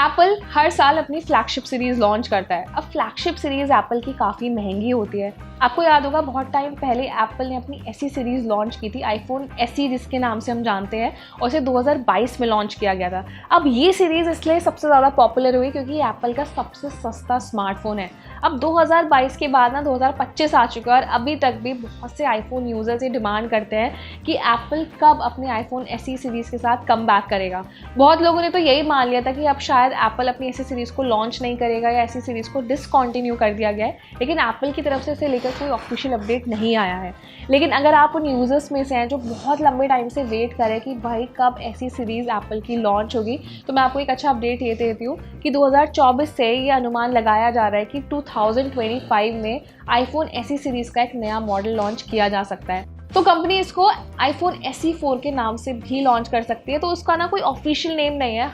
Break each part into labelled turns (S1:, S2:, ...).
S1: Apple हर साल अपनी flagship series launch करता है। अब फ्लैगशिप सीरीज़ एप्पल की काफ़ी महंगी होती है। आपको याद होगा बहुत टाइम पहले एप्पल ने अपनी ऐसी सीरीज़ लॉन्च की थी, आईफोन एसई जिसके नाम से हम जानते हैं, और इसे 2022 में लॉन्च किया गया था। अब ये सीरीज़ इसलिए सबसे ज़्यादा पॉपुलर हुई क्योंकि ये एप्पल का सबसे सस्ता स्मार्टफोन है। अब 2022 के बाद ना 2025 आ चुका है और अभी तक भी बहुत से आईफोन यूज़र्स ये डिमांड करते हैं कि एप्पल कब अपने आईफोन एसई सीरीज़ के साथ कम बैक करेगा। बहुत लोगों ने तो यही मान लिया था कि अब शायद एप्पल अपनी ऐसी सीरीज़ को लॉन्च नहीं करेगा या ऐसी सीरीज़ को डिसकंटिन्यू कर दिया गया है, लेकिन एप्पल की तरफ से इसे लेकर कोई ऑफिशियल अपडेट नहीं आया है। लेकिन अगर आप उन यूज़र्स में से हैं जो बहुत लंबे टाइम से वेट करें कि भाई कब ऐसी सीरीज़ एप्पल की लॉन्च होगी, तो मैं आपको एक अच्छा अपडेट ये देती हूँ कि 2024 से ये अनुमान लगाया जा रहा है कि 2025 में आईफोन एसई सीरीज़ का एक नया मॉडल लॉन्च किया जा सकता है। तो कंपनी इसको आईफोन SE 4 के नाम से भी लॉन्च कर सकती है। तो उसका ना कोई ऑफिशियल नेम नहीं है,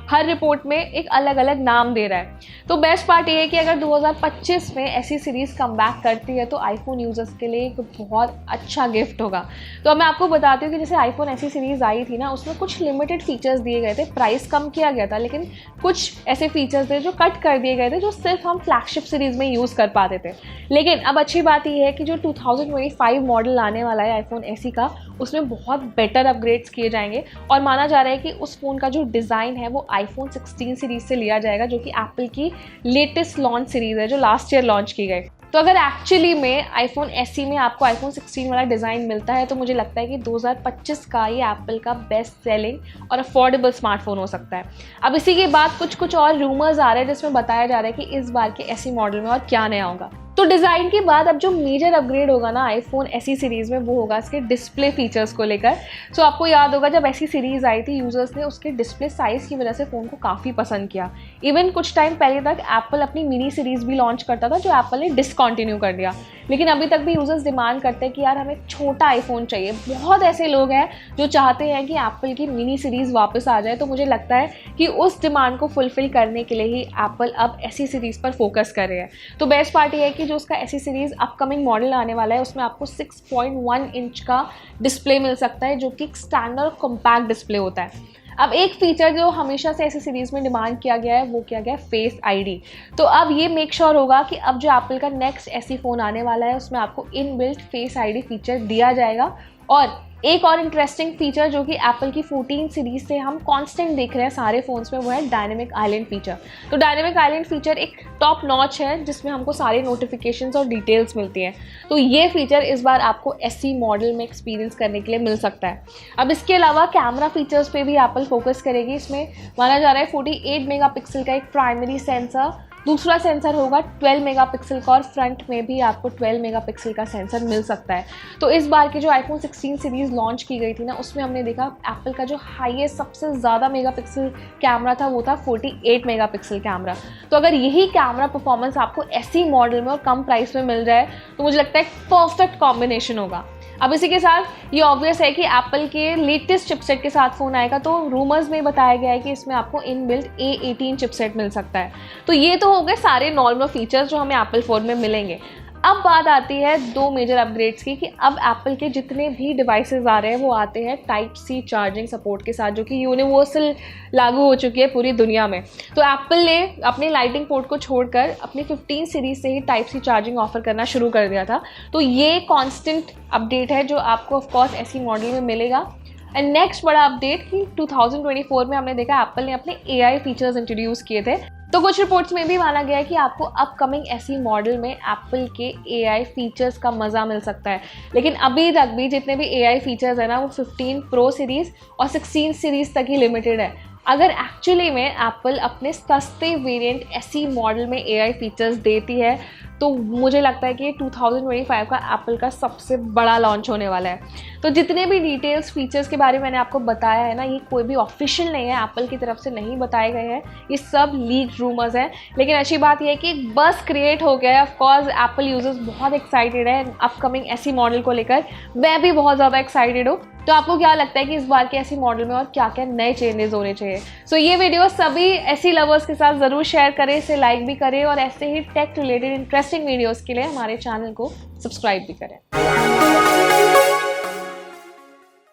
S1: हर रिपोर्ट में एक अलग अलग नाम दे रहा है। तो बेस्ट पार्ट ये है कि अगर 2025 में ऐसी सीरीज़ कम बैक करती है तो आईफोन यूज़र्स के लिए एक बहुत अच्छा गिफ्ट होगा। तो अब मैं आपको बताती हूँ कि जैसे आईफोन ऐसी सीरीज़ आई थी ना, उसमें कुछ लिमिटेड फीचर्स दिए गए थे, प्राइस कम किया गया था, लेकिन कुछ ऐसे फीचर्स थे जो कट कर दिए गए थे जो सिर्फ हम फ्लैगशिप सीरीज़ में यूज़ कर पाते थे। लेकिन अब अच्छी बात ये है कि जो 2025 मॉडल आने वाला है आईफोन SE का, उसमें बहुत बेटर अपग्रेड्स किए जाएंगे और माना जा रहा है कि उस फ़ोन का जो डिज़ाइन है वो आईफोन 16 सीरीज़ से लिया जाएगा, जो कि एप्पल की लेटेस्ट लॉन्च सीरीज़ है जो लास्ट ईयर लॉन्च की गई। तो अगर एक्चुअली में आईफोन SE में आपको आईफोन 16 वाला डिज़ाइन मिलता है तो मुझे लगता है कि 2025 का ये एप्पल का बेस्ट सेलिंग और अफोर्डेबल स्मार्टफोन हो सकता है। अब इसी के बाद कुछ और रूमर्स आ रहे हैं जिसमें बताया जा रहा है कि इस बार के SE मॉडल में और क्या नया होगा। तो डिज़ाइन के बाद अब जो मेजर अपग्रेड होगा ना आईफोन SE सीरीज़ में, वो होगा इसके डिस्प्ले फीचर्स को लेकर। सो आपको याद होगा जब ऐसी सीरीज़ आई थी, यूज़र्स ने उसके डिस्प्ले साइज़ की वजह से फ़ोन को काफ़ी पसंद किया। इवन कुछ टाइम पहले तक एप्पल अपनी मिनी सीरीज़ भी लॉन्च करता था जो एप्पल ने डिसकंटिन्यू कर दिया। लेकिन अभी तक भी यूज़र्स डिमांड करते हैं कि यार हमें छोटा आईफोन चाहिए। बहुत ऐसे लोग हैं जो चाहते हैं कि एप्पल की मिनी सीरीज़ वापस आ जाए। तो मुझे लगता है कि उस डिमांड को फुलफ़िल करने के लिए ही एप्पल अब ऐसी सीरीज़ पर फोकस कर रहे हैं। तो बेस्ट पार्ट ये है कि जो उसका ऐसी सीरीज़ अपकमिंग मॉडल आने वाला है उसमें आपको 6.1 इंच का डिस्प्ले मिल सकता है, जो कि एक स्टैंडर्ड कॉम्पैक्ट डिस्प्ले होता है। अब एक फीचर जो हमेशा से ऐसी सीरीज़ में डिमांड किया गया है वो किया गया है फेस ID। तो अब ये मेक श्योर होगा कि अब जो एप्पल का नेक्स्ट SE फ़ोन आने वाला है उसमें आपको इनबिल्ट फेस ID फीचर दिया जाएगा। और एक और इंटरेस्टिंग फीचर जो कि एप्पल की 14 सीरीज़ से हम कांस्टेंट देख रहे हैं सारे फ़ोन्स में, वो है डायनेमिक आइलैंड फीचर। तो डायनेमिक आइलैंड फीचर एक टॉप नॉच है जिसमें हमको सारे नोटिफिकेशंस और डिटेल्स मिलती हैं। तो ये फीचर इस बार आपको SE मॉडल में एक्सपीरियंस करने के लिए मिल सकता है। अब इसके अलावा कैमरा फीचर्स पे भी एप्पल फोकस करेगी। इसमें माना जा रहा है 48 मेगापिक्सल का एक प्राइमरी सेंसर, दूसरा सेंसर होगा 12 मेगापिक्सल का और फ्रंट में भी आपको 12 मेगापिक्सल का सेंसर मिल सकता है। तो इस बार की जो आईफोन 16 सीरीज़ लॉन्च की गई थी ना, उसमें हमने देखा एप्पल का जो हाईएस्ट सबसे ज़्यादा मेगापिक्सल कैमरा था वो था 48 मेगापिक्सल कैमरा। तो अगर यही कैमरा परफॉर्मेंस आपको SE मॉडल में और कम प्राइस में मिल रहा है तो मुझे लगता है परफेक्ट कॉम्बिनेशन होगा। अब इसी के साथ ये ऑब्वियस है कि एप्पल के लेटेस्ट चिपसेट के साथ फ़ोन आएगा। तो रूमर्स में बताया गया है कि इसमें आपको इनबिल्ट A18 चिपसेट मिल सकता है। तो ये तो हो गए सारे नॉर्मल फीचर्स जो हमें एप्पल फ़ोन में मिलेंगे। अब बात आती है दो मेजर अपग्रेड्स की कि अब एप्पल के जितने भी डिवाइसेस आ रहे हैं वो आते हैं Type-C चार्जिंग सपोर्ट के साथ, जो कि यूनिवर्सल लागू हो चुकी है पूरी दुनिया में। तो एप्पल ने अपने लाइटिंग पोर्ट को छोड़कर अपनी 15 सीरीज़ से ही Type-C चार्जिंग ऑफर करना शुरू कर दिया था। तो ये कॉन्स्टेंट अपडेट है जो आपको ऑफकोर्स SE मॉडल में मिलेगा। एंड नेक्स्ट बड़ा अपडेट कि 2024 में हमने देखा एप्पल ने अपने AI फीचर्स इंट्रोड्यूस किए थे। तो कुछ रिपोर्ट्स में भी माना गया है कि आपको अपकमिंग SE मॉडल में एप्पल के AI फीचर्स का मज़ा मिल सकता है। लेकिन अभी तक भी जितने भी AI फीचर्स हैं ना, वो 15 प्रो सीरीज़ और 16 सीरीज़ तक ही लिमिटेड है। अगर एक्चुअली में एप्पल अपने सस्ते वेरिएंट SE मॉडल में AI फीचर्स देती है तो मुझे लगता है कि 2025 का एप्पल का सबसे बड़ा लॉन्च होने वाला है। तो जितने भी डिटेल्स फीचर्स के बारे में मैंने आपको बताया है ना, ये कोई भी ऑफिशियल नहीं है, एप्पल की तरफ से नहीं बताए गए हैं, ये सब लीक रूमर्स हैं। लेकिन अच्छी बात यह है कि एक बस क्रिएट हो गया है। ऑफकोर्स एप्पल यूजर्स बहुत एक्साइटेड है अपकमिंग SE मॉडल को लेकर। मैं भी बहुत ज़्यादा एक्साइटेड हूँ। तो आपको क्या लगता है कि इस बार के SE मॉडल में और क्या क्या नए चेंजेस होने चाहिए? सो ये वीडियो सभी SE लवर्स के साथ ज़रूर शेयर करें, इसे लाइक भी करें और ऐसे ही टेक रिलेटेड इंटरेस्टिंग वीडियोस के लिए हमारे चैनल को सब्सक्राइब भी करें।